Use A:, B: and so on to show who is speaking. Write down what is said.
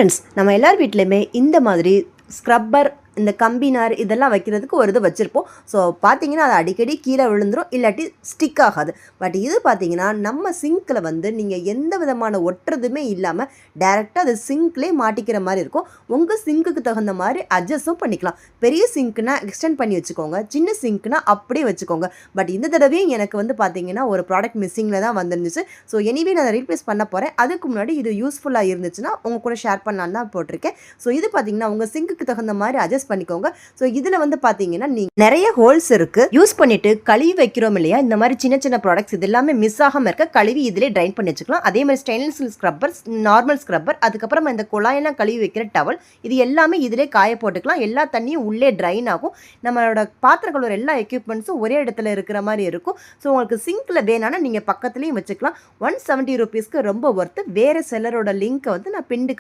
A: Friends, நம்ம எல்லார் வீட்லையுமே இந்த மாதிரி ஸ்க்ரப்பர், இந்த கம்பி நார் இதெல்லாம் வைக்கிறதுக்கு ஒரு இது வச்சுருப்போம். ஸோ பார்த்தீங்கன்னா அது அடிக்கடி கீழே விழுந்துரும், இல்லாட்டி ஸ்டிக் ஆகாது. பட் இது பார்த்தீங்கன்னா நம்ம சிங்க்கில் வந்து நீங்கள் எந்த விதமான ஒட்டுறதுமே இல்லாமல் டேரெக்டாக அது சிங்க்லேயே மாட்டிக்கிற மாதிரி இருக்கும். உங்கள் சிங்க்குக்கு தகுந்த மாதிரி அட்ஜஸ்ட்டும் பண்ணிக்கலாம். பெரிய சிங்க்னா எக்ஸ்டெண்ட் பண்ணி வச்சுக்கோங்க, சின்ன சிங்க்னா அப்படியே வச்சுக்கோங்க. பட் இந்த தடவையும் எனக்கு வந்து பார்த்தீங்கன்னா ஒரு ப்ராடக்ட் மிஸ்ஸிங்கில் தான் வந்துருந்துச்சு. ஸோ எனிவே நான் அதை ரீப்ளேஸ் பண்ண போகிறேன். அதுக்கு முன்னாடி இது யூஸ்ஃபுல்லாக இருந்துச்சுன்னா உங்கள் கூட ஷேர் பண்ணலான்னு தான் போட்டிருக்கேன். ஸோ இது பார்த்தீங்கன்னா உங்கள் சிங்க்குக்கு தகுந்த மாதிரி அட்ஜஸ்ட் பண்ணிக்கோங்க. ஸோ இதில் வந்து பார்த்தீங்கன்னா நீங்கள் நிறைய ஹோல்ஸ் இருக்குது. யூஸ் பண்ணிவிட்டு கழுவி வைக்கிறோம் இல்லையா, இந்த மாதிரி சின்ன சின்ன ப்ராடக்ட்ஸ் இது எல்லாமே மிஸ் ஆகாமல் இருக்க கழுவி இதிலே ட்ரைன் பண்ணி வச்சுக்கலாம். அதே மாதிரி stainless steel scrubber, normal scrubber, அதுக்கப்புறமா இந்த குழாயெல்லாம் கழுவி வைக்கிற டவல், இது எல்லாமே இதிலே காய போட்டுக்கலாம். எல்லா தண்ணியும் உள்ளே ட்ரைன் ஆகும். நம்மளோட பாத்திர கழுவுற எல்லா எக்யூப்மெண்ட்ஸும் ஒரே இடத்துல இருக்கிற மாதிரி இருக்கும். ஸோ உங்களுக்கு சிங்க்கில் வேணான்னா நீங்கள் பக்கத்துலேயும் வச்சுக்கலாம். 170 ரூபீஸ்க்கு ரொம்ப ஒர்த்து. வேறு செல்லரோட லிங்க்கை வந்து நான் பின்டு